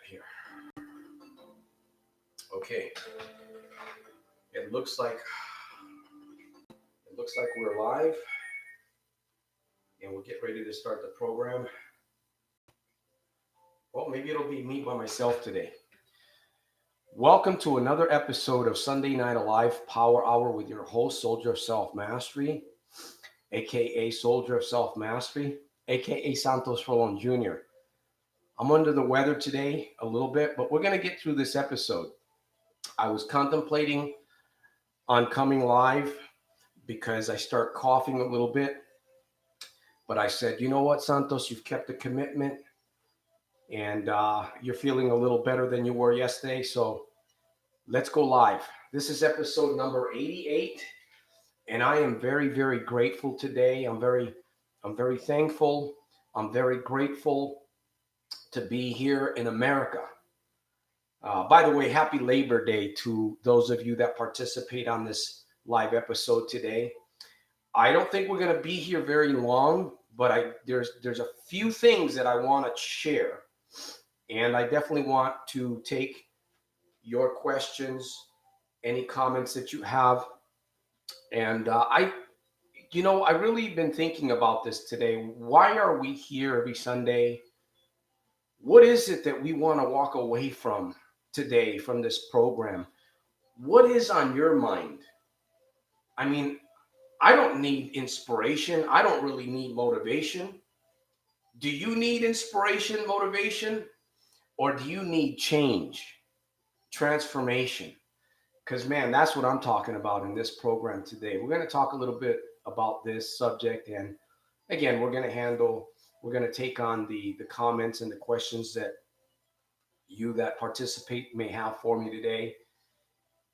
here. Okay. It looks like we're live, and we'll get ready to start the program. Well, maybe it'll be me by myself today. Welcome to another episode of Sunday Night Alive Power Hour with your host, Soldier of Self Mastery, aka Soldier of Self Mastery, aka Santos Rolon Jr. I'm under the weather today a little bit, but we're going to get through this episode. I was contemplating on coming live because I start coughing a little bit. But I said, you know what, Santos, you've kept the commitment and you're feeling a little better than you were yesterday. So let's go live. This is episode number 88. And I am very, very grateful today. I'm very thankful. I'm very grateful to be here in America. By the way, happy Labor Day to those of you that participate on this live episode today. I don't think we're going to be here very long, but there's a few things that I want to share, and I definitely want to take your questions, any comments that you have, and I really been thinking about this today. Why are we here every Sunday? What is it that we want to walk away from today from this program? What is on your mind? I mean, I don't need inspiration. I don't really need motivation. Do you need inspiration, motivation, or do you need change, transformation? Because, man, that's what I'm talking about in this program today. We're going to talk a little bit about this subject. And again, we're going to take on the comments and the questions that you that participate may have for me today.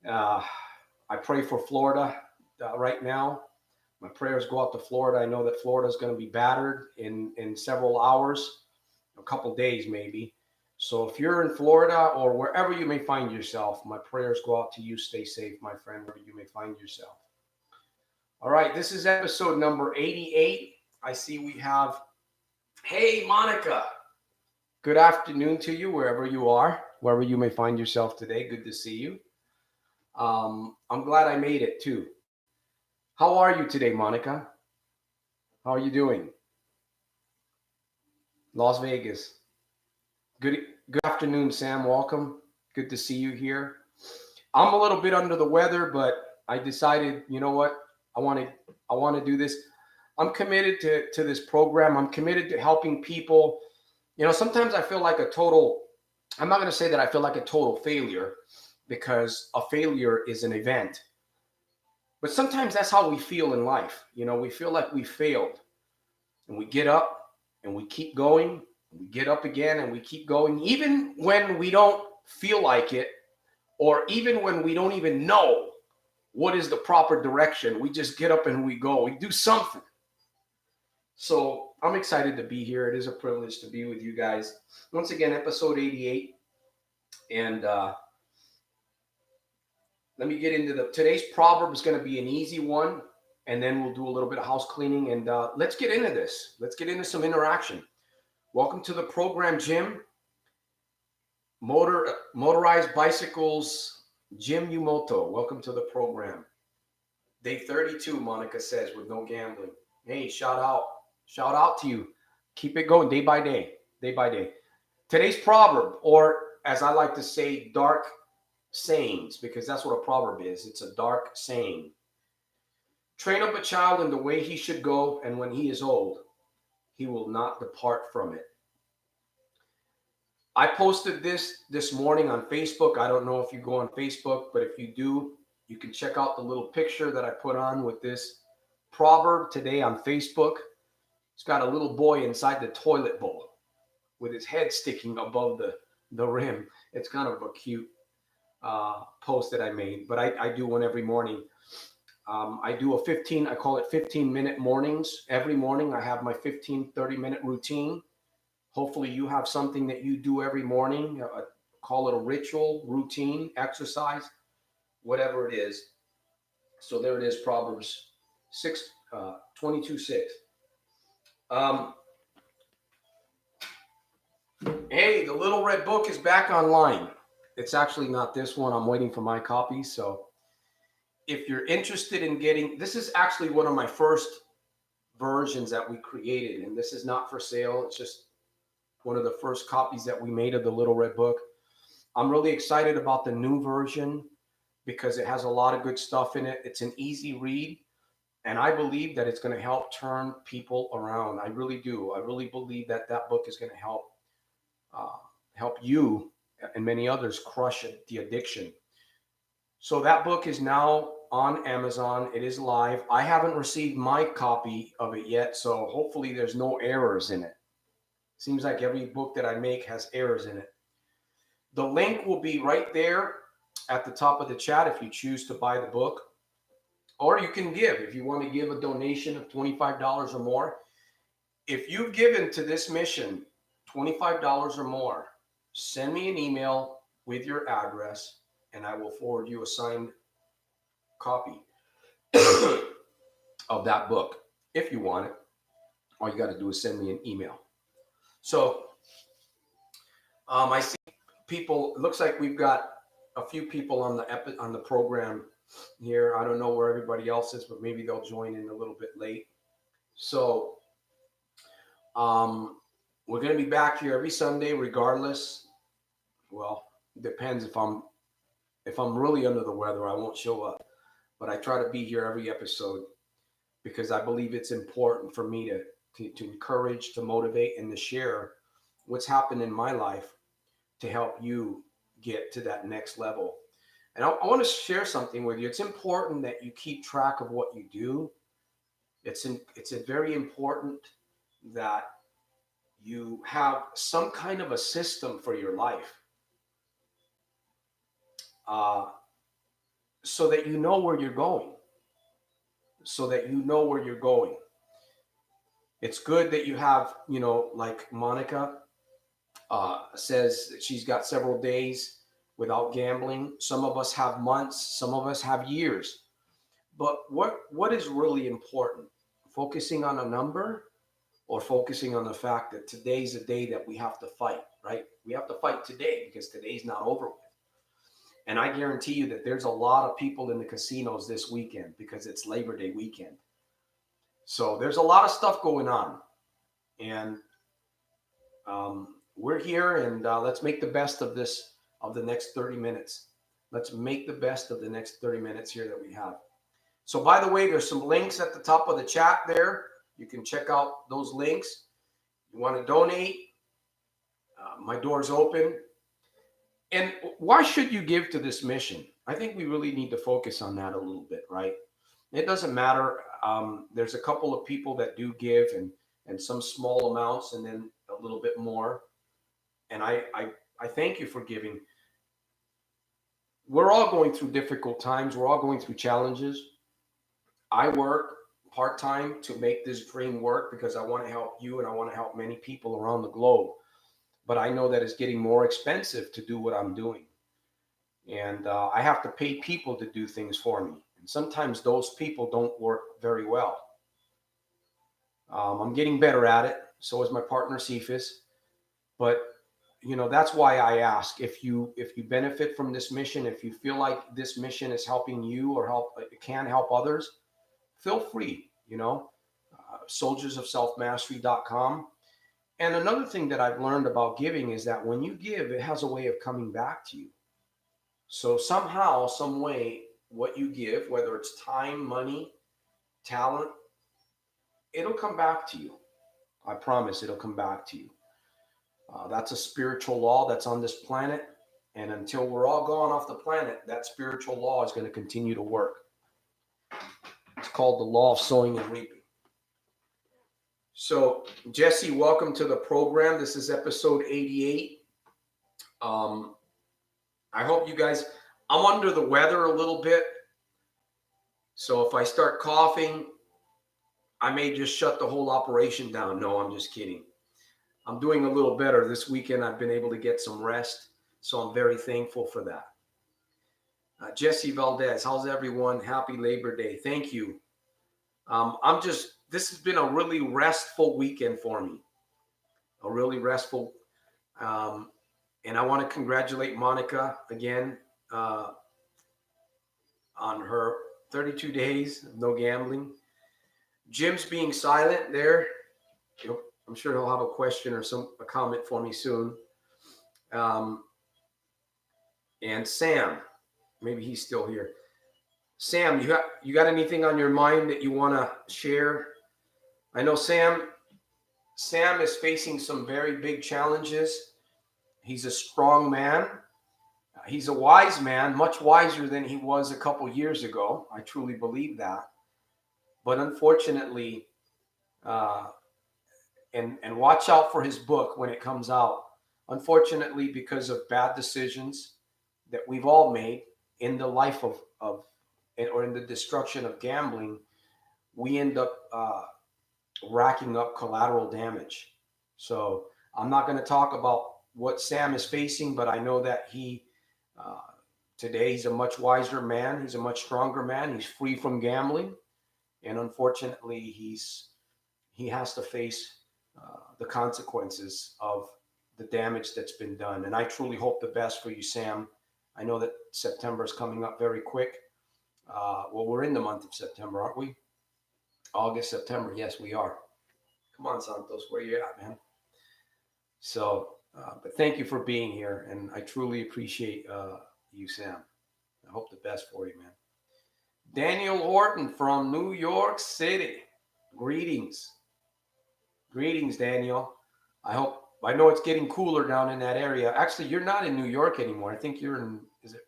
I pray for Florida right now. My prayers go out to Florida. I know that Florida is going to be battered in several hours, a couple days maybe. So if you're in Florida or wherever you may find yourself, my prayers go out to you. Stay safe, my friend, wherever you may find yourself. All right, this is episode number 88. I see we have, hey, Monica. Good afternoon to you, wherever you are, wherever you may find yourself today. Good to see you. I'm glad I made it too. How are you today, Monica? How are you doing? Las Vegas. Good afternoon, Sam. Welcome. Good to see you here. I'm a little bit under the weather, but I decided, you know what? I want to do this. I'm committed to this program. I'm committed to helping people. You know, sometimes I feel like I'm not going to say that I feel like a total failure, because a failure is an event. But sometimes that's how we feel in life. You know, we feel like we failed, and we get up and we keep going. We get up again and we keep going, even when we don't feel like it, or even when we don't even know what is the proper direction. We just get up and we go. We do something. So I'm excited to be here. It is a privilege to be with you guys. Once again, episode 88. And let me get into today's proverb is going to be an easy one, and then we'll do a little bit of house cleaning, and let's get into this. Let's get into some interaction. Welcome to the program, Jim. Motorized Bicycles, Jim Yumoto. Welcome to the program. Day 32, Monica says, with no gambling. Hey, shout out to you. Keep it going day by day. Today's proverb, or as I like to say, dark sayings, because that's what a proverb is. It's a dark saying. Train up a child in the way he should go, and when he is old, he will not depart from it. I posted this morning on Facebook. I don't know if you go on Facebook, but if you do, you can check out the little picture that I put on with this proverb today on Facebook. It's got a little boy inside the toilet bowl with his head sticking above the rim. It's kind of a cute post that I made, but I do one every morning. I do I call it 15-minute mornings. Every morning I have my 30-minute routine. Hopefully you have something that you do every morning. Call it a ritual, routine, exercise, whatever it is. So there it is, Proverbs 22:6. Hey, the Little Red Book is back online. It's actually not this one. I'm waiting for my copy. So if you're interested in getting, this is actually one of my first versions that we created, and this is not for sale. It's just one of the first copies that we made of the Little Red Book. I'm really excited about the new version because it has a lot of good stuff in it. It's an easy read, and I believe that it's going to help turn people around. I really do. I really believe that that book is going to uh, help you and many others crush the addiction. So that book is now on Amazon. It is live. I haven't received my copy of it yet, so hopefully there's no errors in it. Seems like every book that I make has errors in it. The link will be right there at the top of the chat if you choose to buy the book. Or you can give if you want to give a donation of $25 or more. If you've given to this mission $25 or more, send me an email with your address and I will forward you a signed copy of that book. If you want it, all you got to do is send me an email. So I see people. It looks like we've got a few people on the program here. I don't know where everybody else is, but maybe they'll join in a little bit late. So um, we're going to be back here every Sunday, regardless. Well, it depends if I'm really under the weather, I won't show up. But I try to be here every episode because I believe it's important for me to encourage, to motivate, and to share what's happened in my life to help you get to that next level. And I want to share something with you. It's important that you keep track of what you do. It's a very important that you have some kind of a system for your life, uh, so that you know where you're going. So that you know where you're going. It's good that you have, like Monica says that she's got several days without gambling. Some of us have months, some of us have years. But what is really important? Focusing on a number or focusing on the fact that today's a day that we have to fight, right? We have to fight today because today's not over with. And I guarantee you that there's a lot of people in the casinos this weekend because it's Labor Day weekend. So there's a lot of stuff going on. And we're here, and let's make the best of of the next 30 minutes. Let's make the best of the next 30 minutes here that we have. So, by the way, there's some links at the top of the chat there. You can check out those links. You want to donate? My door's open. And why should you give to this mission? I think we really need to focus on that a little bit, right? It doesn't matter. There's a couple of people that do give, and some small amounts, and then a little bit more. And I thank you for giving. We're all going through difficult times. We're all going through challenges. I work part-time to make this dream work because I want to help you and I want to help many people around the globe. But I know that it's getting more expensive to do what I'm doing. And I have to pay people to do things for me. And sometimes those people don't work very well. I'm getting better at it. So is my partner, Cephas. But that's why I ask if you benefit from this mission, if you feel like this mission is helping you or it can help others, feel free, soldiersofselfmastery.com. And another thing that I've learned about giving is that when you give, it has a way of coming back to you. So somehow, some way, what you give, whether it's time, money, talent, it'll come back to you. I promise it'll come back to you. That's a spiritual law that's on this planet. And until we're all gone off the planet, that spiritual law is going to continue to work. It's called the law of sowing and reaping. So, Jesse, welcome to the program. This is episode 88. I hope you guys, I'm under the weather a little bit. So if I start coughing, I may just shut the whole operation down. No, I'm just kidding. I'm doing a little better. This weekend, I've been able to get some rest. So I'm very thankful for that. Jesse Valdez, how's everyone? Happy Labor Day. Thank you. This has been a really restful weekend for me. A really restful. And I want to congratulate Monica again uh, on her 32 days of no gambling. Jim's being silent there. I'm sure he'll have a question or a comment for me soon. Um, and Sam, maybe he's still here. Sam, you got anything on your mind that you want to share? I know Sam is facing some very big challenges. He's a strong man. He's a wise man, much wiser than he was a couple years ago. I truly believe that. But unfortunately, uh, and watch out for his book when it comes out. Unfortunately, because of bad decisions that we've all made in the life of or in the destruction of gambling, we end up racking up collateral damage. So I'm not going to talk about what Sam is facing, but I know that uh, today he's a much wiser man. He's a much stronger man. He's free from gambling, and unfortunately, he has to face the consequences of the damage that's been done. And I truly hope the best for you, Sam. I know that September is coming up very quick. Well, we're in the month of September, aren't we? August, September. Yes, we are. Come on, Santos, where you at, man? So, but thank you for being here, and I truly appreciate you, Sam. I hope the best for you, man. Daniel Horton from New York City. Greetings. Greetings, Daniel. I know it's getting cooler down in that area. Actually, you're not in New York anymore. I think you're in, is it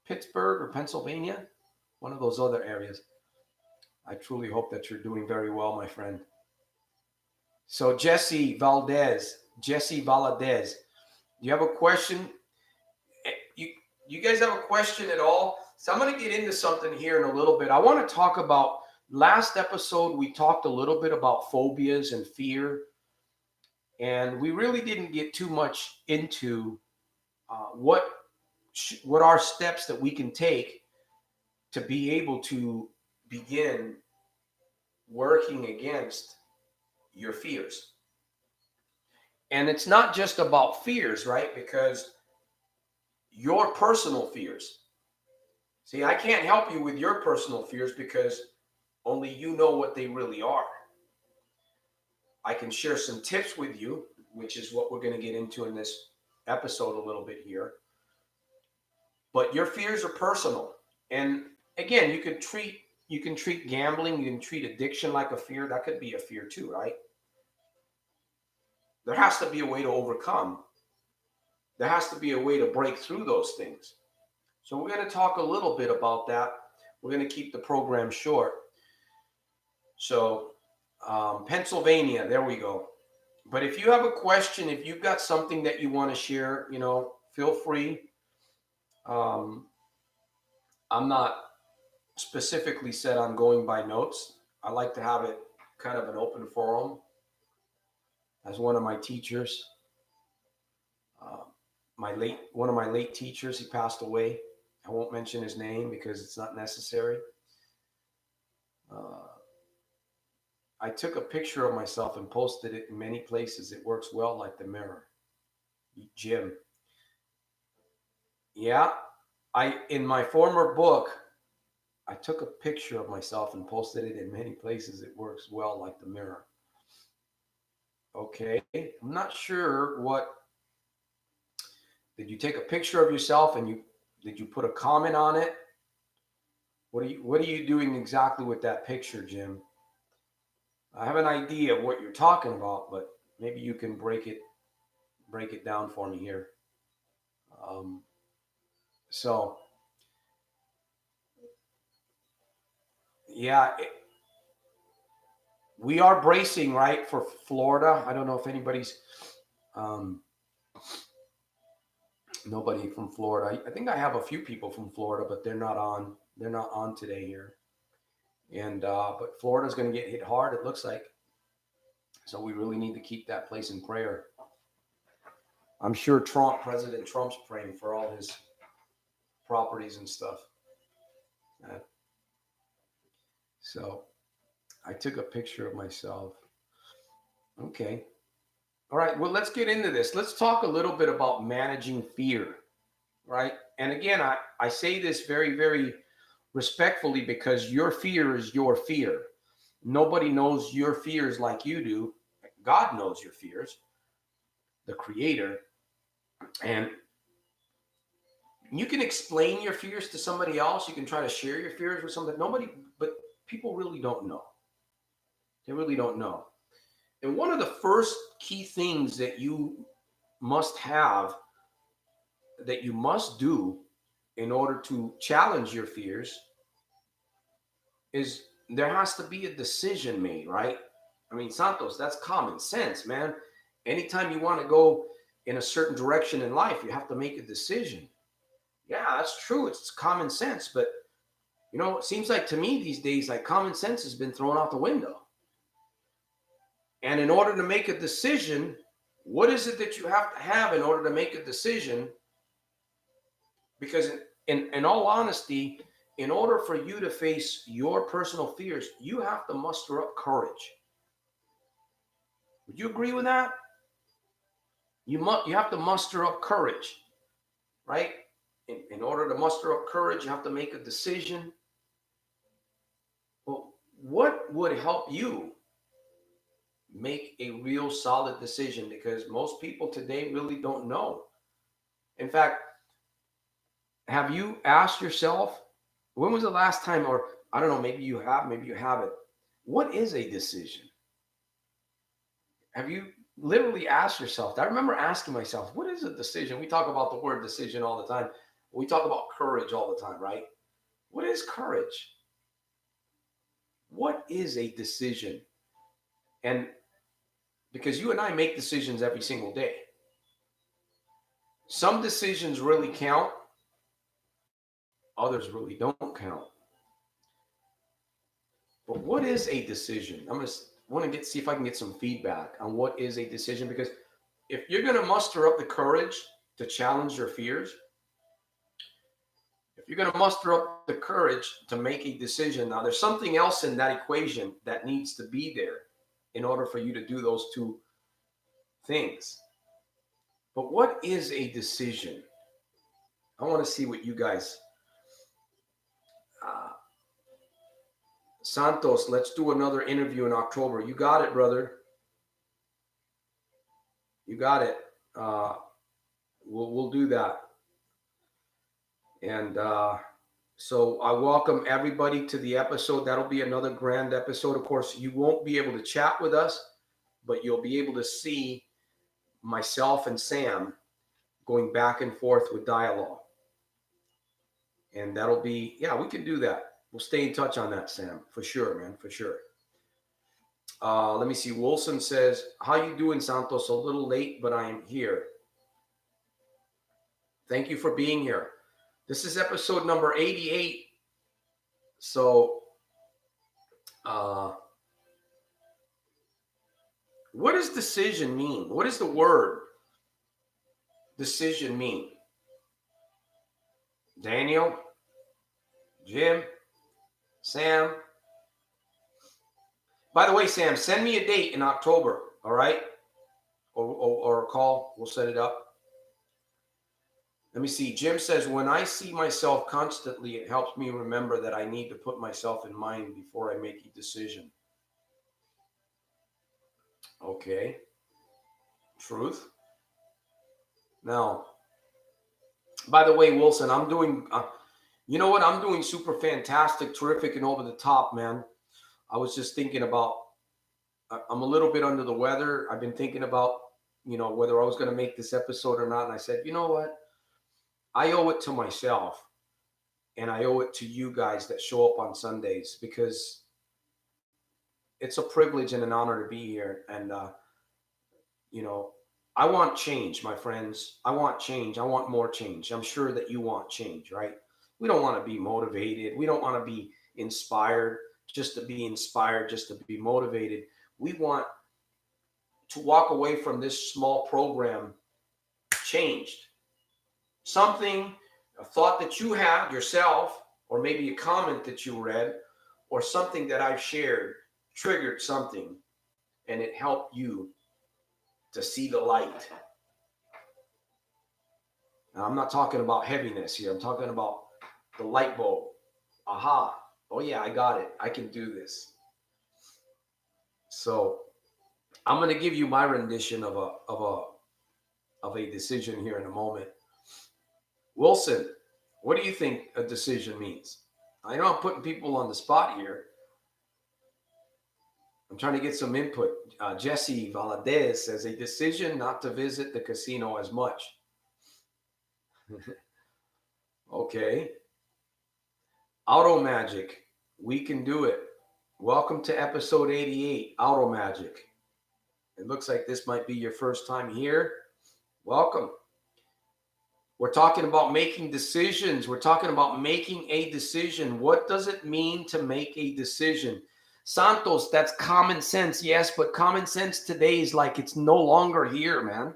Pittsburgh or Pennsylvania? One of those other areas. I truly hope that you're doing very well, my friend. So Jesse Valadez, do you have a question? You you guys have a question at all? So I'm going to get into something here in a little bit. I want to talk about last episode. We talked a little bit about phobias and fear, and we really didn't get too much into what are steps that we can take to be able to begin working against your fears. And it's not just about fears, right? Because your personal fears. See, I can't help you with your personal fears because only you know what they really are. I can share some tips with you, which is what we're going to get into in this episode a little bit here. But your fears are personal. And again, you can treat gambling, you can treat addiction like a fear. That could be a fear too, right? There has to be a way to overcome. There has to be a way to break through those things. So we're going to talk a little bit about that. We're going to keep the program short. So Pennsylvania, there we go. But if you have a question, if you've got something that you want to share, feel free. I'm not specifically set on going by notes. I like to have it kind of an open forum. As one of my teachers, one of my late teachers, he passed away. I won't mention his name because it's not necessary. I took a picture of myself and posted it in many places. It works well like the mirror. Jim. Yeah, in my former book, I took a picture of myself and posted it in many places. It works well like the mirror. Okay, I'm not sure what. Did you take a picture of yourself and did you put a comment on it? What are you doing exactly with that picture, Jim? I have an idea of what you're talking about, but maybe you can break it down for me here. Um, so yeah, we are bracing right for Florida. I don't know if anybody's nobody from Florida. I think I have a few people from Florida, but they're not on. They're not on today here. And but Florida's going to get hit hard. It looks like. So we really need to keep that place in prayer. I'm sure President Trump's praying for all his properties and stuff. So I took a picture of myself. Okay. All right, well, let's get into this. Let's talk a little bit about managing fear, right? And again, I say this very, very respectfully because your fear is your fear. Nobody knows your fears like you do. God knows your fears, the creator. And you can explain your fears to somebody else. You can try to share your fears with somebody. Nobody, but people really don't know. They really don't know. And one of the first key things that you must have, that you must do in order to challenge your fears is there has to be a decision made, right? I mean, Santos, that's common sense, man. Anytime you want to go in a certain direction in life, you have to make a decision. Yeah, that's true. It's common sense. But, it seems like to me these days, like common sense has been thrown out the window. And in order to make a decision, what is it that you have to have in order to make a decision? Because in all honesty, in order for you to face your personal fears, you have to muster up courage. Would you agree with that? You have to muster up courage, right? In order to muster up courage, you have to make a decision. Well, what would help you make a real solid decision? Because most people today really don't know. In fact, have you asked yourself, when was the last time, or I don't know, maybe you have, maybe you haven't. What is a decision? Have you literally asked yourself that? I remember asking myself, what is a decision? We talk about the word decision all the time. We talk about courage all the time, right? What is courage? What is a decision? And because you and I make decisions every single day, some decisions really count, others really don't count. But what is a decision? I'm going to want to see if I can get some feedback on what is a decision, because if you're going to muster up the courage to challenge your fears, if you're going to muster up the courage to make a decision, now there's something else in that equation that needs to be there in order for you to do those two things. But what is a decision? I want to see what you guys. Santos, let's do another interview in October. You got it, brother. You got it. We'll do that. And so I welcome everybody to the episode. That'll be another grand episode. Of course, you won't be able to chat with us, but you'll be able to see myself and Sam going back and forth with dialogue. And that'll be, yeah, we can do that. We'll stay in touch on that, Sam, for sure, man, for sure. Let me see. Wilson says, how you doing, Santos? A little late, but I am here. Thank you for being here. This is episode number 88. So, what does decision mean? What does the word decision mean? Daniel, Jim, Sam. By the way, Sam, send me a date in October, all right? Or a call. We'll set it up. Let me see. Jim says, when I see myself constantly, it helps me remember that I need to put myself in mind before I make a decision. Okay. Truth. Now, by the way, Wilson, I'm doing, you know what? I'm doing super fantastic, terrific, and over the top, man. I was just thinking about, I'm a little bit under the weather. I've been thinking about, whether I was going to make this episode or not. And I said, you know what? I owe it to myself, and I owe it to you guys that show up on Sundays, because it's a privilege and an honor to be here. And, I want change, my friends. I want change. I want more change. I'm sure that you want change, right? We don't want to be motivated. We don't want to be inspired just to be inspired, just to be motivated. We want to walk away from this small program changed. Something, a thought that you had yourself, or maybe a comment that you read, or something that I've shared triggered something, and it helped you to see the light. Now, I'm not talking about heaviness here. I'm talking about the light bulb. Aha. Oh yeah, I got it. I can do this. So I'm going to give you my rendition of a decision here in a moment. Wilson, what do you think a decision means? I know I'm putting people on the spot here. I'm trying to get some input. Jesse Valadez says a decision not to visit the casino as much. Okay. Auto Magic, we can do it. Welcome to episode 88, Auto Magic. It looks like this might be your first time here. Welcome. We're talking about making decisions. We're talking about making a decision. What does it mean to make a decision? Santos, that's common sense. Yes, but common sense today is like it's no longer here, man.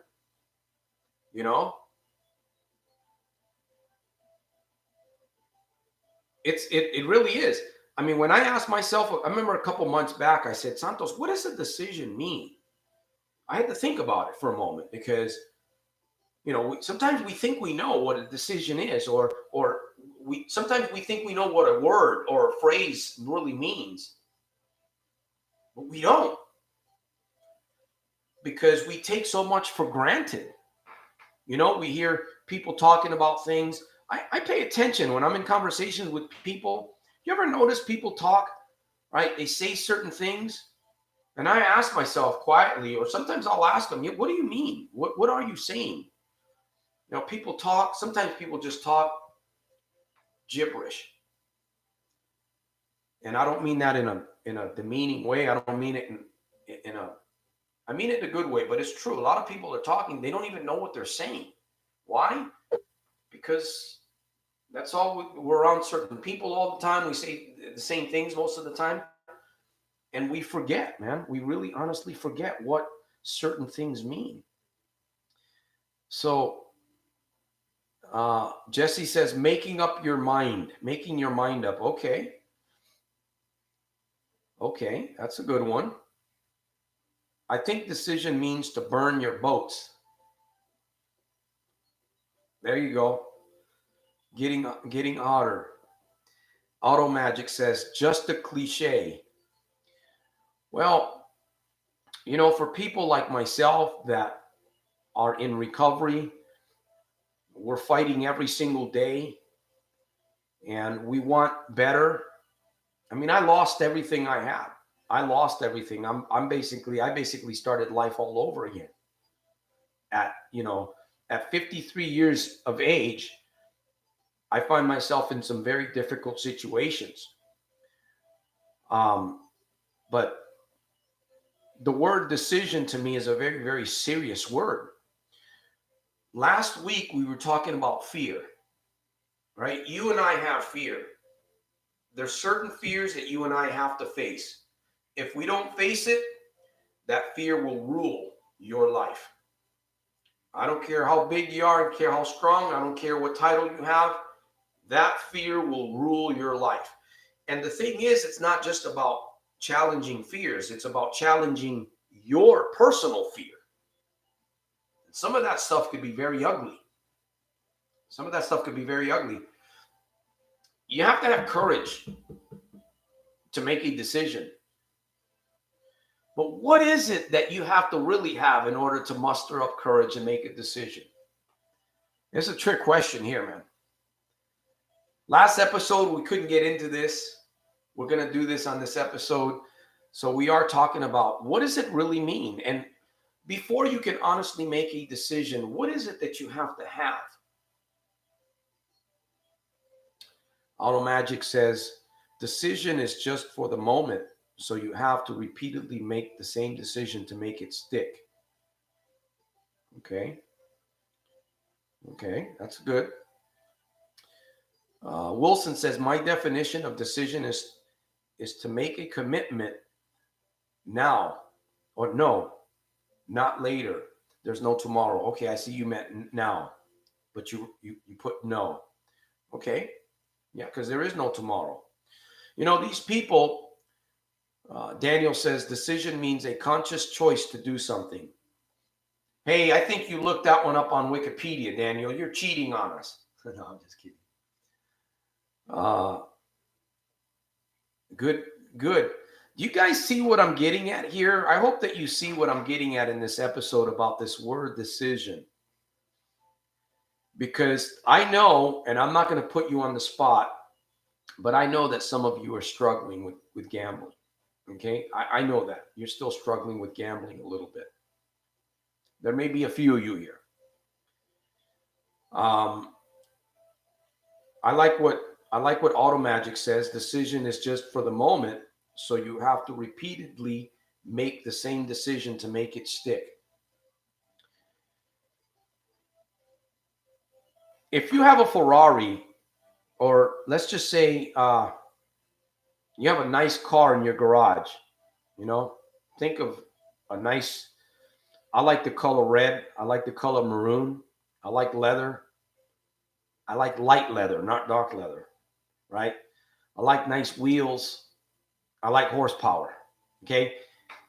You know? It really is. I mean, when I asked myself, I remember a couple months back, I said, Santos, what does a decision mean? I had to think about it for a moment because, you know, sometimes we think we know what a decision is, or sometimes we think we know what a word or a phrase really means, but we don't, because we take so much for granted. You know, we hear people talking about things. I pay attention when I'm in conversations with people. You ever notice people talk, right? They say certain things, and I ask myself quietly, or sometimes I'll ask them, what do you mean? What are you saying? You know, people talk. Sometimes people just talk gibberish, and I don't mean that in a demeaning way. I don't mean it I mean it in a good way, but it's true. A lot of people are talking. They don't even know what they're saying. Why? Because that's all. We're around certain people all the time. We say the same things most of the time, and we forget, man. We really honestly forget what certain things mean. So Jesse says, making up your mind, making your mind up. Okay. Okay, that's a good one. I think decision means to burn your boats. There you go. Getting hotter. Auto Magic says, just a cliche. Well, you know, for people like myself that are in recovery, we're fighting every single day and we want better. I mean, I lost everything I had. I lost everything. I basically started life all over again. At 53 years of age, I find myself in some very difficult situations. But the word decision to me is a very, very serious word. Last week, we were talking about fear, right? You and I have fear. There's certain fears that you and I have to face. If we don't face it, that fear will rule your life. I don't care how big you are, I don't care how strong, I don't care what title you have, that fear will rule your life. And the thing is, it's not just about challenging fears, it's about challenging your personal fear. And some of that stuff could be very ugly. You have to have courage to make a decision. But what is it that you have to really have in order to muster up courage and make a decision? It's a trick question here, man. Last episode, we couldn't get into this. We're going to do this on this episode. So we are talking about what does it really mean? And before you can honestly make a decision, what is it that you have to have? Auto Magic says, decision is just for the moment. So you have to repeatedly make the same decision to make it stick. Okay, that's good. Wilson says, my definition of decision is to make a commitment now, or no, not later. There's no tomorrow. Okay, I see you meant now, but you put no. Okay, yeah, because there is no tomorrow. You know, these people, Daniel says, decision means a conscious choice to do something. Hey, I think you looked that one up on Wikipedia, Daniel. You're cheating on us. No, I'm just kidding. Uh, good, good. Do you guys see what I'm getting at here? I hope that you see what I'm getting at in this episode about this word decision. Because I know, and I'm not going to put you on the spot, but I know that some of you are struggling with gambling. Okay. I know that you're still struggling with gambling a little bit. There may be a few of you here. I like what Automagic says. Decision is just for the moment, so you have to repeatedly make the same decision to make it stick. If you have a Ferrari, or let's just say you have a nice car in your garage, think of a nice. I like the color red. I like the color maroon. I like leather. I like light leather, not dark leather, right? I like nice wheels. I like horsepower. Okay.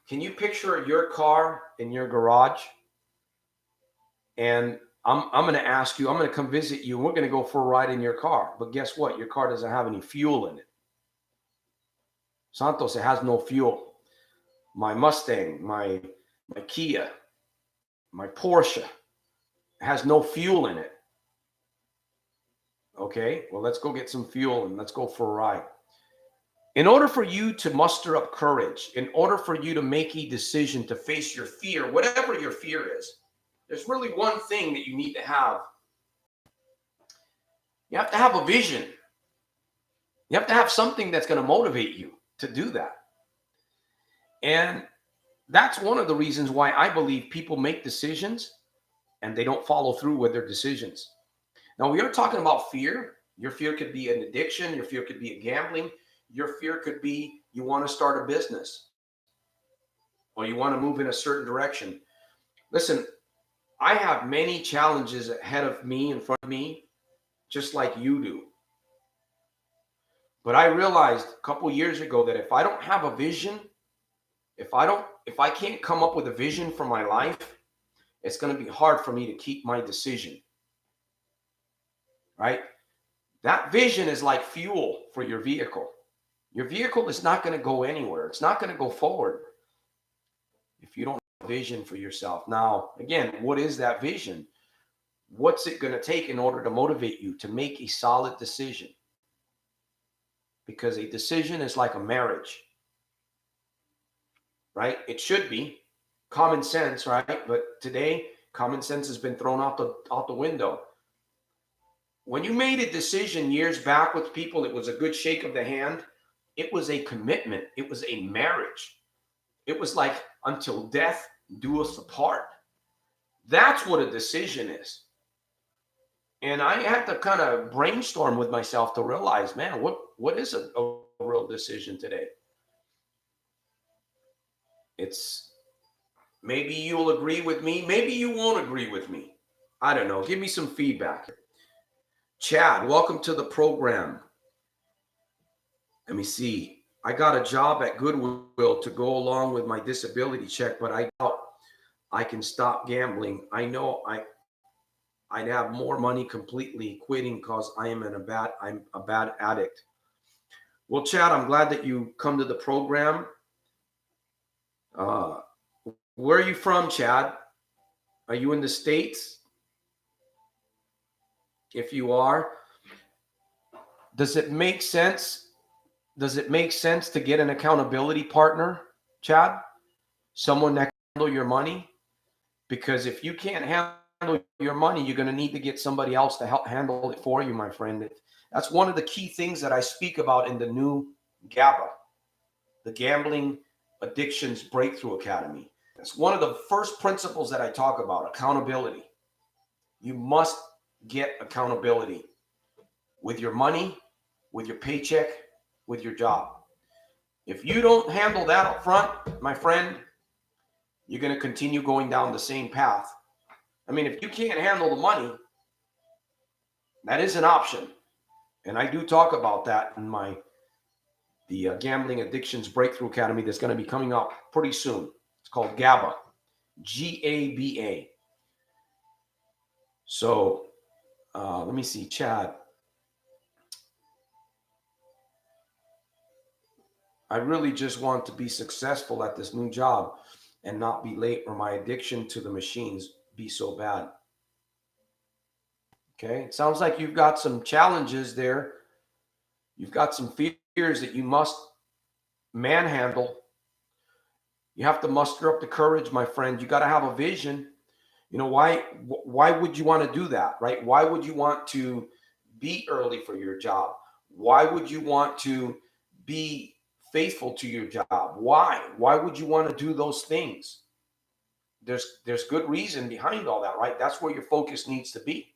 Can you picture your car in your garage? And I'm going to ask you, I'm going to come visit you, and we're going to go for a ride in your car. But guess what? Your car doesn't have any fuel in it. Santos, it has no fuel. My Mustang, my Kia, my Porsche has no fuel in it. Okay, well, let's go get some fuel and let's go for a ride. In order for you to muster up courage, in order for you to make a decision to face your fear, whatever your fear is, there's really one thing that you need to have. You have to have a vision. You have to have something that's going to motivate you to do that. And that's one of the reasons why I believe people make decisions and they don't follow through with their decisions. Now, we are talking about fear. Your fear could be an addiction. Your fear could be a gambling. Your fear could be you want to start a business or you want to move in a certain direction. Listen, I have many challenges ahead of me, in front of me, just like you do. But I realized a couple years ago that if I don't have a vision, if I can't come up with a vision for my life, it's going to be hard for me to keep my decision. Right? That vision is like fuel for your vehicle. Your vehicle is not going to go anywhere. It's not going to go forward if you don't have a vision for yourself. Now, again, what is that vision? What's it going to take in order to motivate you to make a solid decision? Because a decision is like a marriage, right? It should be common sense, right? But today, common sense has been thrown out the window. When you made a decision years back with people, it was a good shake of the hand. It was a commitment. It was a marriage. It was like until death do us apart. That's what a decision is. And I had to kind of brainstorm with myself to realize, man, what is a real decision today? It's maybe you'll agree with me. Maybe you won't agree with me. I don't know. Give me some feedback. Chad, welcome to the program. Let me see. I got a job at Goodwill to go along with my disability check, but I doubt I can stop gambling. I know I'd have more money completely quitting because I'm a bad addict. Well, Chad, I'm glad that you come to the program. Where are you from, Chad? Are you in the States? If you are, does it make sense? Does it make sense to get an accountability partner, Chad? Someone that can handle your money? Because if you can't handle your money, you're going to need to get somebody else to help handle it for you, my friend. That's one of the key things that I speak about in the new GABA, the Gambling Addictions Breakthrough Academy. That's one of the first principles that I talk about, accountability. You must get accountability with your money, with your paycheck, with your job. If you don't handle that up front, my friend, you're going to continue going down the same path. I mean, if you can't handle the money, that is an option. And I do talk about that in the Gambling Addictions Breakthrough Academy that's going to be coming up pretty soon. It's called GABA, GABA. So let me see, Chad. I really just want to be successful at this new job and not be late, or my addiction to the machines be so bad. Okay. It sounds like you've got some challenges there. You've got some fears that you must manhandle. You have to muster up the courage, my friend. You got to have a vision. You know, why would you want to do that, right? Why would you want to be early for your job? Why would you want to be faithful to your job? Why would you want to do those things? There's good reason behind all that, right? That's where your focus needs to be.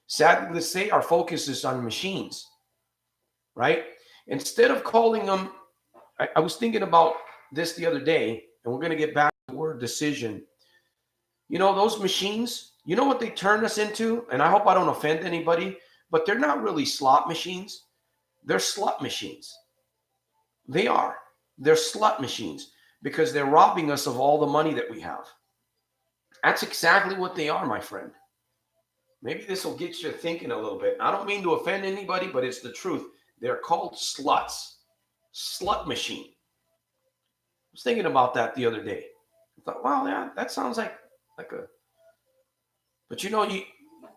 Sadly to say, our focus is on machines, right? Instead of calling them, I was thinking about this the other day, and we're going to get back to the word decision. You know, those machines, you know what they turn us into? And I hope I don't offend anybody, but they're not really slot machines. They're slut machines. They are. They're slut machines because they're robbing us of all the money that we have. That's exactly what they are, my friend. Maybe this will get you thinking a little bit. I don't mean to offend anybody, but it's the truth. They're called sluts. Slut machine. I was thinking about that the other day. I thought, wow, yeah, that sounds like a. But you know,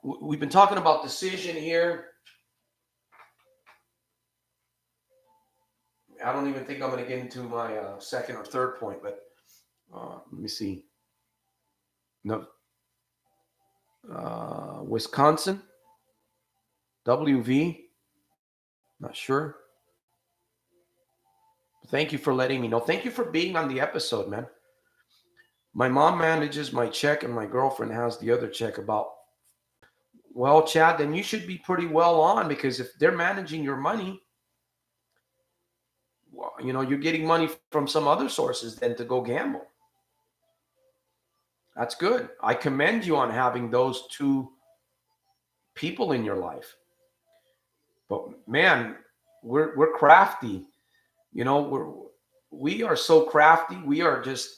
we've been talking about decision here. I don't even think I'm going to get into my second or third point, but let me see. No, Wisconsin, WV, not sure. Thank you for letting me know. Thank you for being on the episode, man. My mom manages my check and my girlfriend has the other check. Well, Chad, then you should be pretty well on, because if they're managing your money, well, you know, you're getting money from some other sources than to go gamble. That's good. I commend you on having those two people in your life. But man, we're crafty. You know, we are so crafty. We are just,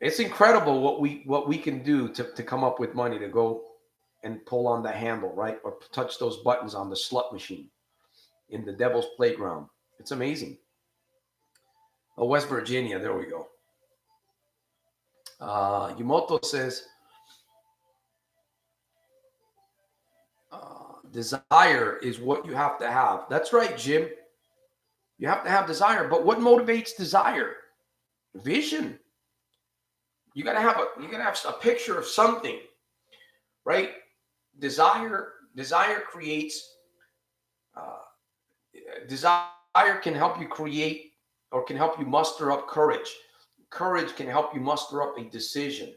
it's incredible what we can do to come up with money to go and pull on the handle, right? Or touch those buttons on the slut machine in the devil's playground. It's amazing. Oh, West Virginia, there we go. Yumoto says, desire is what you have to have. That's right, Jim. You have to have desire. But what motivates desire? Vision. You gotta have a picture of something, right? Desire creates. Desire can help you create, or can help you muster up courage. Courage can help you muster up a decision.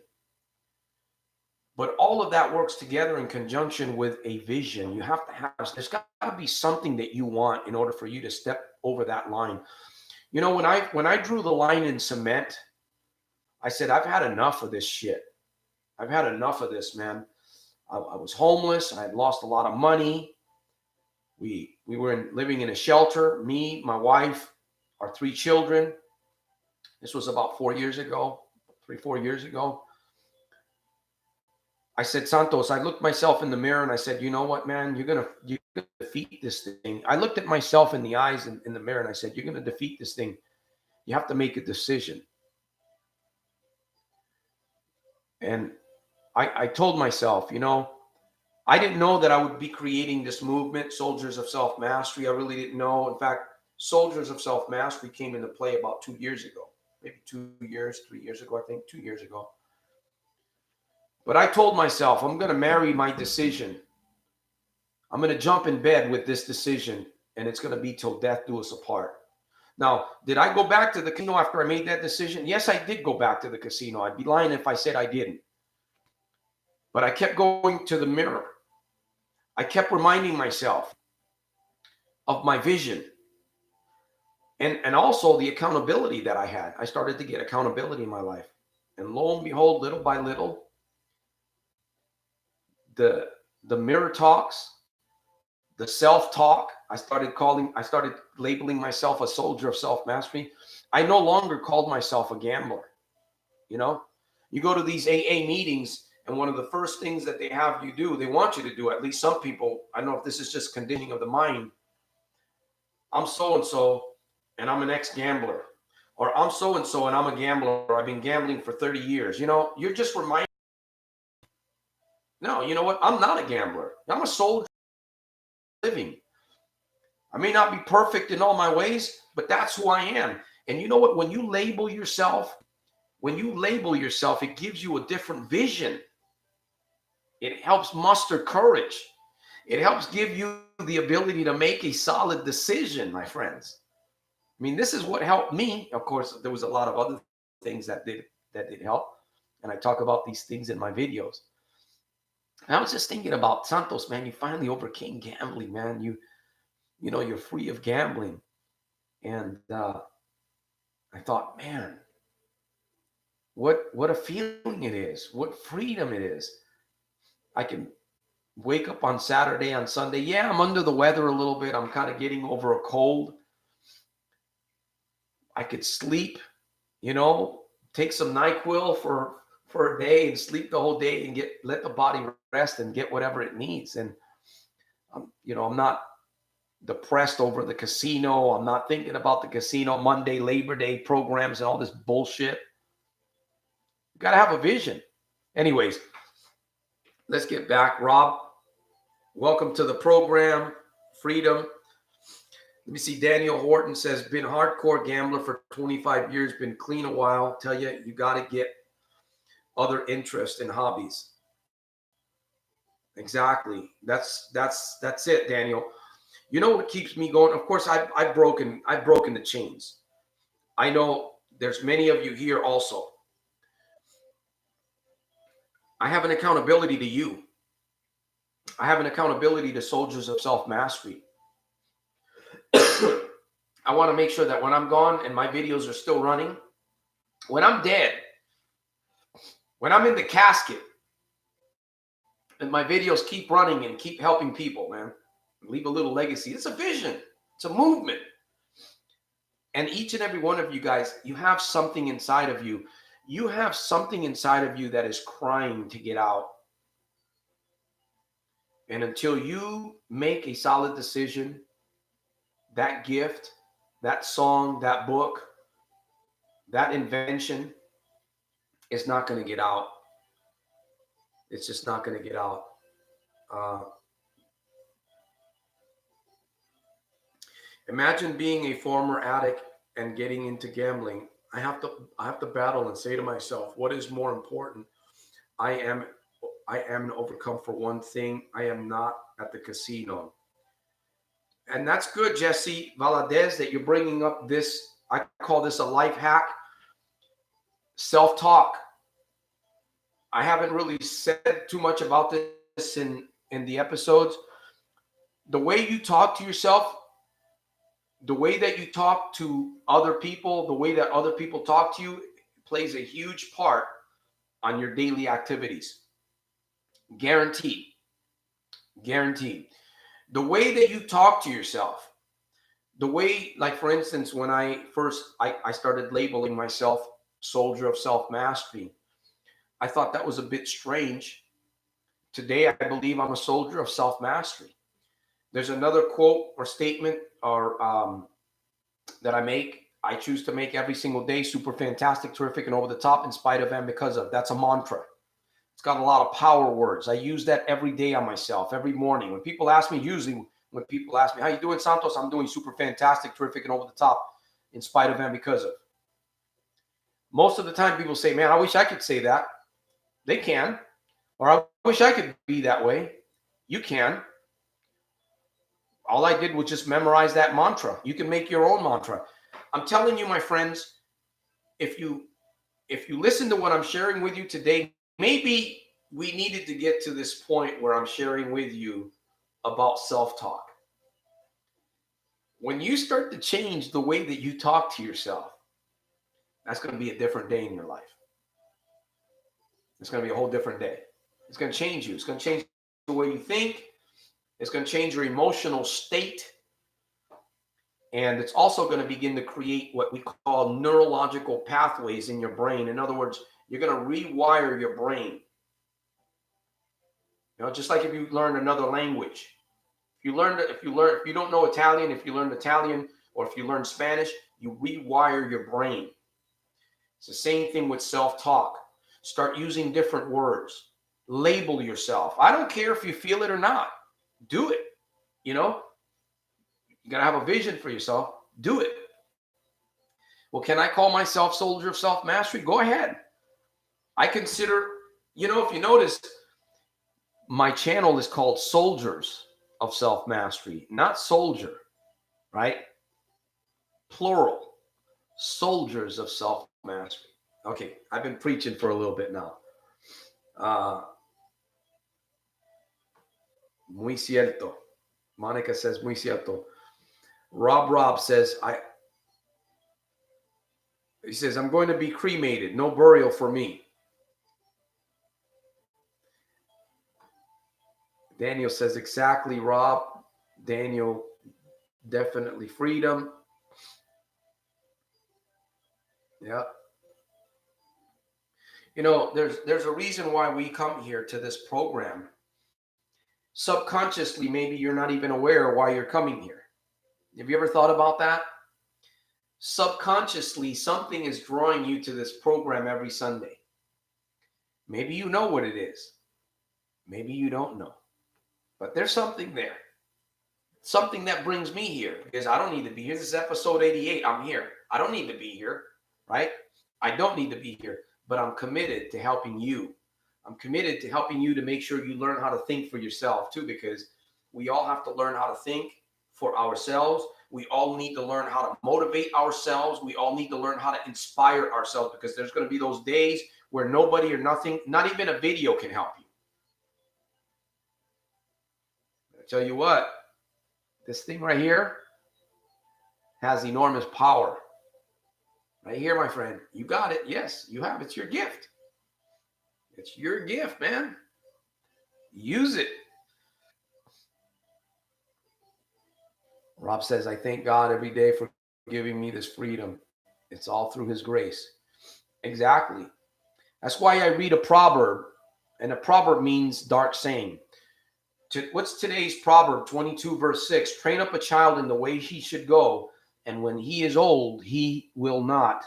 But all of that works together in conjunction with a vision. You have to have, there's got to be something that you want in order for you to step over that line. You know, when I drew the line in cement, I said, I've had enough of this shit. I've had enough of this, man. I was homeless. I had lost a lot of money. We were living in a shelter, me, my wife, our 3 children. This was about 4 years ago, 4 years ago. I said, Santos, I looked myself in the mirror and I said, you know what, man, you're gonna defeat this thing. I looked at myself in the eyes in the mirror and I said, you're gonna defeat this thing. You have to make a decision. And I told myself, you know, I didn't know that I would be creating this movement, Soldiers of Self-Mastery. I really didn't know. In fact, Soldiers of Self-Mastery came into play about 2 years ago, maybe 2 years, 3 years ago, I think 2 years ago. But I told myself, I'm going to marry my decision. I'm going to jump in bed with this decision, and it's going to be till death do us apart. Now, did I go back to the casino after I made that decision? Yes, I did go back to the casino. I'd be lying if I said I didn't. But I kept going to the mirror. I kept reminding myself of my vision, and also the accountability that I had. I started to get accountability in my life. And lo and behold, little by little, the mirror talks, the self-talk. I started labeling myself a soldier of self-mastery. I no longer called myself a gambler. You know, You go to these AA meetings, and one of the first things that they have you do, they want you to do, at least some people, I don't know if this is just conditioning of the mind. I'm so-and-so, and I'm an ex-gambler. Or I'm so-and-so, and I'm a gambler. I've been gambling for 30 years. You know, you're just reminding. No, you know what? I'm not a gambler. I'm a soldier living. I may not be perfect in all my ways, but that's who I am. And you know what? When you label yourself, it gives you a different vision. It helps muster courage. It helps give you the ability to make a solid decision, my friends. I mean, this is what helped me. Of course, there was a lot of other things that did help. And I talk about these things in my videos. And I was just thinking about Santos, man. You finally overcame gambling, man. You know, you're free of gambling. And I thought, man, what a feeling it is. What freedom it is. I can wake up on Saturday, on Sunday. Yeah, I'm under the weather a little bit. I'm kind of getting over a cold. I could sleep, you know, take some NyQuil for a day and sleep the whole day and let the body rest and get whatever it needs. And, you know, I'm not depressed over the casino. I'm not thinking about the casino Monday, Labor Day programs and all this bullshit. You got to have a vision. Anyways, let's get back. Rob, welcome to the program. Freedom. Let me see. Daniel Horton says, been hardcore gambler for 25 years, been clean a while. Tell you got to get other interests and hobbies. Exactly. That's it, Daniel. You know what keeps me going? Of course, I've broken the chains. I know there's many of you here also. I have an accountability to you. I have an accountability to Soldiers of Self-Mastery. I want to make sure that when I'm gone and my videos are still running, when I'm dead, when I'm in the casket, and my videos keep running and keep helping people, man, leave a little legacy. It's a vision. It's a movement. And each and every one of you guys, you have something inside of you. You have something inside of you that is crying to get out. And until you make a solid decision, that gift, that song, that book, that invention is not going to get out. It's just not going to get out. Imagine being a former addict and getting into gambling. I have to battle and say to myself, what is more important? I am overcome for one thing. I am not at the casino. And that's good, Jesse Valadez, that you're bringing up this. I call this a life hack. Self-talk. I haven't really said too much about this in the episodes. The way you talk to yourself, the way that you talk to other people, the way that other people talk to you plays a huge part on your daily activities. Guaranteed. Guaranteed. The way that you talk to yourself, the way, like for instance, when I started labeling myself Soldier of Self-Mastery, I thought that was a bit strange. Today, I believe I'm a soldier of self-mastery. There's another quote or statement or that I make. I choose to make every single day super fantastic, terrific, and over the top in spite of and because of. That's a mantra. It's got a lot of power words. I use that every day on myself, every morning. When people ask me, how you doing, Santos? I'm doing super fantastic, terrific, and over the top in spite of and because of. Most of the time people say, man, I wish I could say that. They can. Or I wish I could be that way. You can. All I did was just memorize that mantra. You can make your own mantra. I'm telling you, my friends, if you listen to what I'm sharing with you today, maybe we needed to get to this point where I'm sharing with you about self-talk. When you start to change the way that you talk to yourself, that's going to be a different day in your life. It's going to be a whole different day. It's going to change you. It's going to change the way you think. It's going to change your emotional state. And it's also going to begin to create what we call neurological pathways in your brain. In other words, You're going to rewire your brain. Just like if you learn another language. If you don't know Italian, if you learn Italian, or if you learn Spanish, you rewire your brain. It's the same thing with self-talk. Start using different words. Label yourself. I don't care if you feel it or not. Do it. You got to have a vision for yourself. Do it. Well, can I call myself Soldier of Self-Mastery? Go ahead. I consider, if you notice, my channel is called Soldiers of Self-Mastery, not soldier, right? Plural. Soldiers of Self-Mastery. Okay, I've been preaching for a little bit now. Muy cierto. Monica says, muy cierto. Rob says, he says, I'm going to be cremated. No burial for me. Daniel says, exactly, Rob. Daniel, definitely freedom. Yeah. There's a reason why we come here to this program. Subconsciously, maybe you're not even aware why you're coming here. Have you ever thought about that? Subconsciously, something is drawing you to this program every Sunday. Maybe you know what it is. Maybe you don't know. But there's something there. Something that brings me here, because I don't need to be here. This is episode 88. I'm here. I don't need to be here, right? I don't need to be here, but I'm committed to helping you. I'm committed to helping you to make sure you learn how to think for yourself too, because we all have to learn how to think for ourselves. We all need to learn how to motivate ourselves. We all need to learn how to inspire ourselves, because there's going to be those days where nobody or nothing, not even a video, can help you. I tell you what, this thing right here has enormous power. Right here, my friend. You got it. Yes, you have it. It's your gift. It's your gift, man. Use it. Rob says, I thank God every day for giving me this freedom. It's all through his grace. Exactly. That's why I read a proverb, and a proverb means dark saying. What's today's proverb? 22 verse 6. Train up a child in the way he should go, and when he is old, he will not.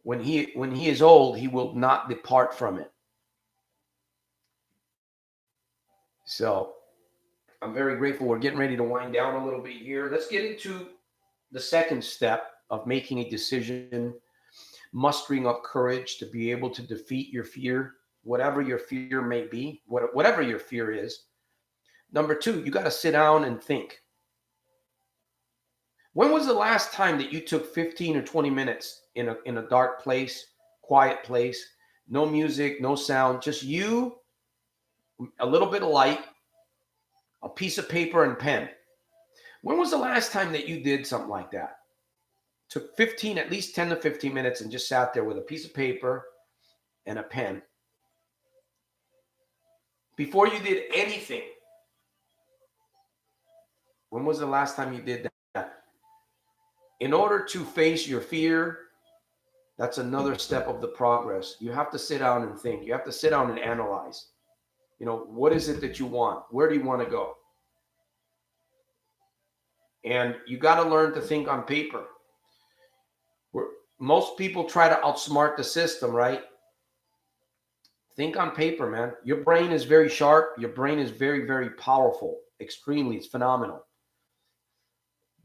When he is old, he will not depart from it. So I'm very grateful. We're getting ready to wind down a little bit here. Let's get into the second step of making a decision, mustering up courage to be able to defeat your fear, whatever your fear may be, whatever your fear is. Number 2, you got to sit down and think. When was the last time that you took 15 or 20 minutes in a dark place, quiet place, no music, no sound, just you, a little bit of light, a piece of paper and pen? When was the last time that you did something like that? Took at least 10 to 15 minutes and just sat there with a piece of paper and a pen. Before you did anything, when was the last time you did that? In order to face your fear, that's another step of the progress. You have to sit down and think. You have to sit down and analyze. What is it that you want? Where do you want to go? And you got to learn to think on paper. Most people try to outsmart the system, right? Think on paper, man. Your brain is very sharp. Your brain is very, very powerful. Extremely. It's phenomenal.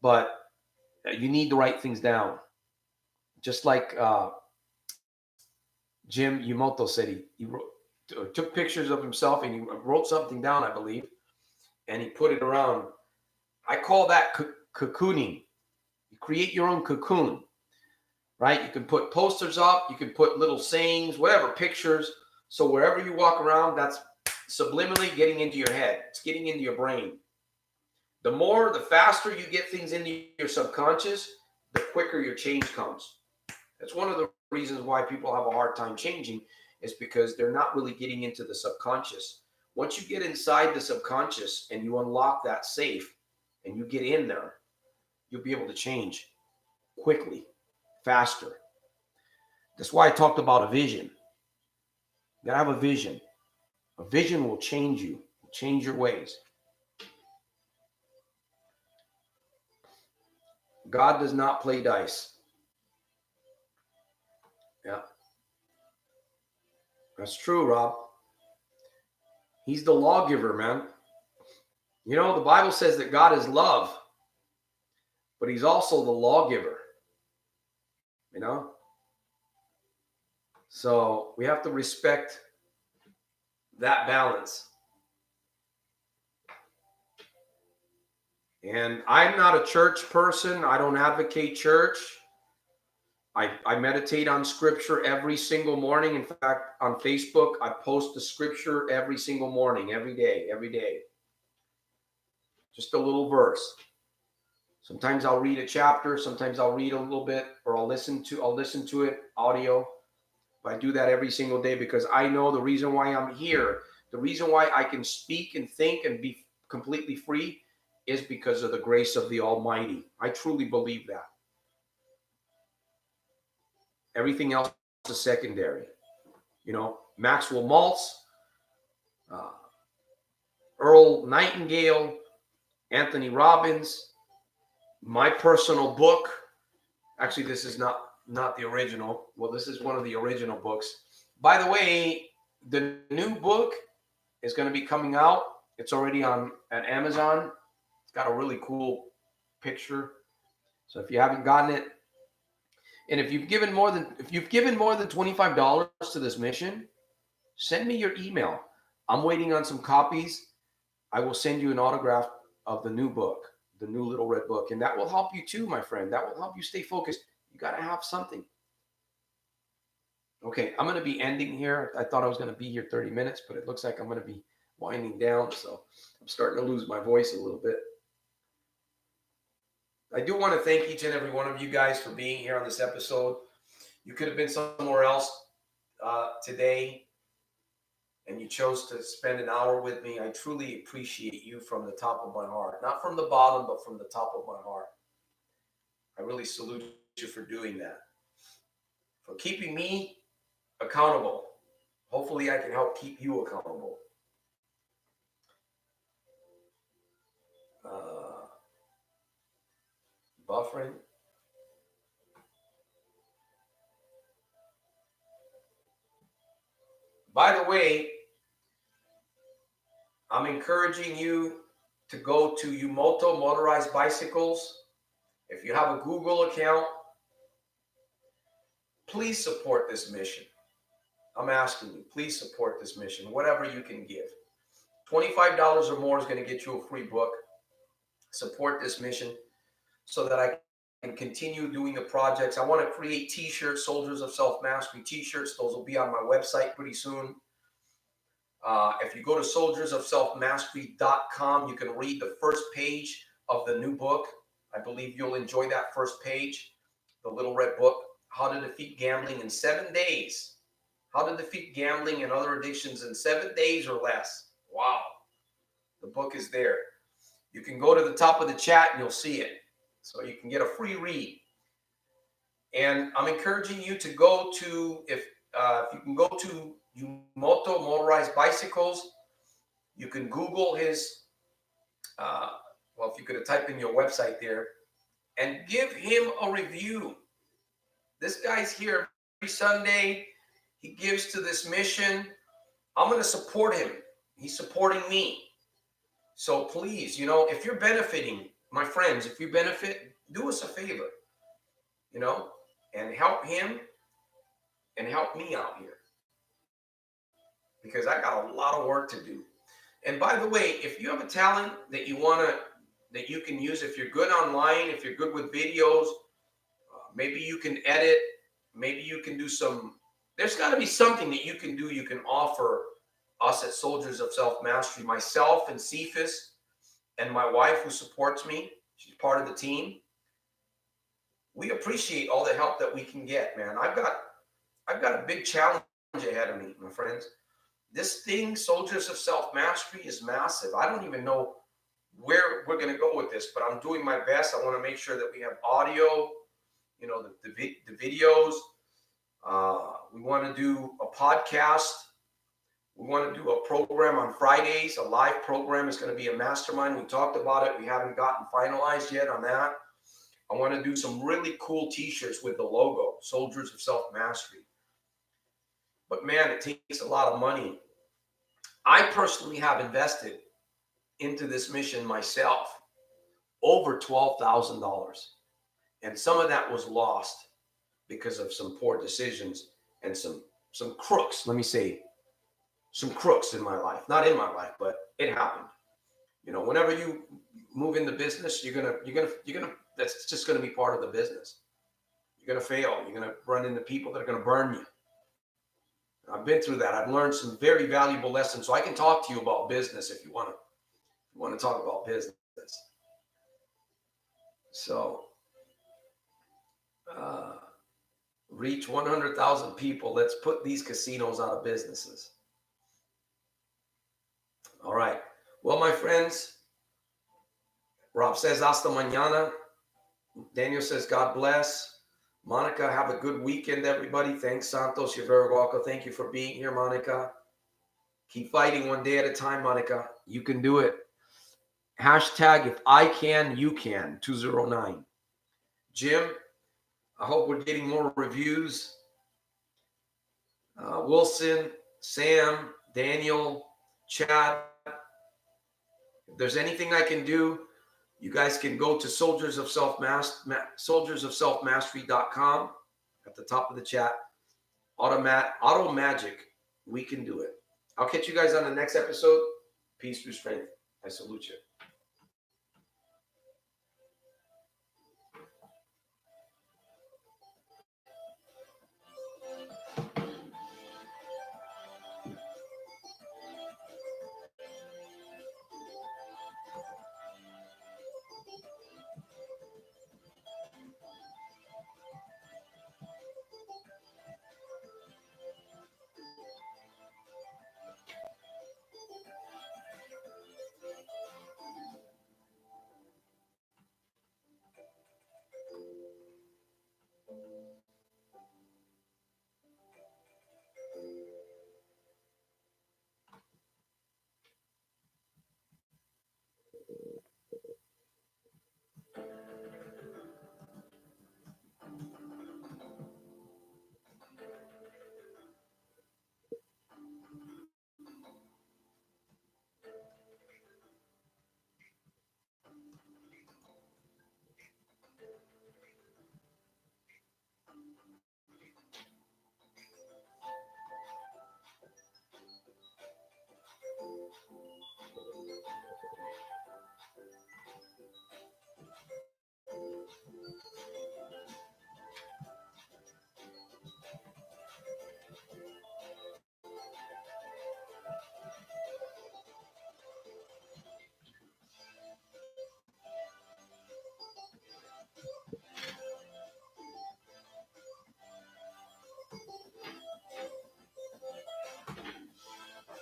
But you need to write things down. Just like Jim Yumoto said, he took pictures of himself and he wrote something down, I believe, and he put it around. I call that cocooning. You create your own cocoon, right? You can put posters up. You can put little sayings, whatever, pictures. So wherever you walk around, that's subliminally getting into your head. It's getting into your brain. The faster you get things into your subconscious, the quicker your change comes. That's one of the reasons why people have a hard time changing, is because they're not really getting into the subconscious. Once you get inside the subconscious and you unlock that safe and you get in there, you'll be able to change quickly, faster. That's why I talked about a vision. You gotta have a vision. A vision will change you, will change your ways. God does not play dice. Yeah, that's true, Rob. He's the lawgiver, man. You know, the Bible says that God is love, but he's also the lawgiver. You know? So we have to respect that balance. And I'm not a church person. I don't advocate church. I meditate on scripture every single morning. In fact, on Facebook, I post the scripture every single morning, every day. Just a little verse. Sometimes I'll read a chapter, sometimes I'll read a little bit, or I'll listen to it audio. But I do that every single day because I know the reason why I'm here, the reason why I can speak and think and be completely free is because of the grace of the Almighty. I truly believe that. Everything else is secondary. You know, Maxwell Maltz, Earl Nightingale, Anthony Robbins, my personal book. Actually, this is not the original. Well, this is one of the original books. By the way, the new book is going to be coming out. It's already at Amazon. It's got a really cool picture. So if you haven't gotten it, and if you've given more than $25 to this mission, send me your email. I'm waiting on some copies. I will send you an autograph of the new book, the new Little Red Book, and that will help you too, my friend. That will help you stay focused. You got to have something. Okay, I'm going to be ending here. I thought I was going to be here 30 minutes, but it looks like I'm going to be winding down, so I'm starting to lose my voice a little bit. I do want to thank each and every one of you guys for being here on this episode. You could have been somewhere else today, and you chose to spend an hour with me. I truly appreciate you from the top of my heart. Not from the bottom, but from the top of my heart. I really salute you for doing that, for keeping me accountable. Hopefully, I can help keep you accountable. Buffering. By the way, I'm encouraging you to go to Yumoto Motorized Bicycles. If you have a Google account, please support this mission. I'm asking you, please support this mission, whatever you can give. $25 or more is going to get you a free book. Support this mission so that I can continue doing the projects. I want to create t-shirts, Soldiers of Self-Mastery t-shirts. Those will be on my website pretty soon. If you go to soldiersofselfmastery.com, you can read the first page of the new book. I believe you'll enjoy that first page, the Little Red Book, How to Defeat Gambling in 7 days. How to Defeat Gambling and Other Addictions in 7 days or less. Wow. The book is there. You can go to the top of the chat and you'll see it. So you can get a free read. And I'm encouraging you to go to, if you can go to Yumoto Motorized Bicycles, you can Google his, if you could type in your website there, and give him a review. This guy's here every Sunday. He gives to this mission. I'm going to support him. He's supporting me. So please, if you're benefiting, my friends, if you benefit, do us a favor, and help him and help me out here. Because I got a lot of work to do. And by the way, if you have a talent that you can use, if you're good online, if you're good with videos, maybe you can edit, maybe you can do there's got to be something that you can do, you can offer us at Soldiers of Self-Mastery, myself and Cephas and my wife who supports me. She's part of the team. We appreciate all the help that we can get, man. I've got a big challenge ahead of me, my friends. This thing, Soldiers of Self-Mastery, is massive. I don't even know where we're going to go with this, but I'm doing my best. I want to make sure that we have audio, the videos. We want to do a podcast. We want to do a program on Fridays, a live program. It's going to be a mastermind. We talked about it. We haven't gotten finalized yet on that. I want to do some really cool t-shirts with the logo, Soldiers of Self-Mastery. But man, it takes a lot of money. I personally have invested into this mission myself over $12,000. And some of that was lost because of some poor decisions and some crooks. Let me say, some crooks in my life. Not in my life, but it happened. You know, whenever you move into business, you're gonna. That's just gonna be part of the business. You're gonna fail. You're gonna run into people that are gonna burn you. I've been through that. I've learned some very valuable lessons. So I can talk to you about business if you want to talk about business. So reach 100,000 people. Let's put these casinos out of businesses. All right. Well, my friends, Rob says hasta mañana. Daniel says God bless. Monica, have a good weekend, everybody. Thanks, Santos. You're very welcome. Thank you for being here, Monica. Keep fighting one day at a time, Monica. You can do it. Hashtag if I can, you can. 209. Jim, I hope we're getting more reviews. Wilson, Sam, Daniel, Chad. If there's anything I can do, you guys can go to soldiersofselfmastery.com at the top of the chat. Auto Magic. We can do it. I'll catch you guys on the next episode. Peace through strength. I salute you.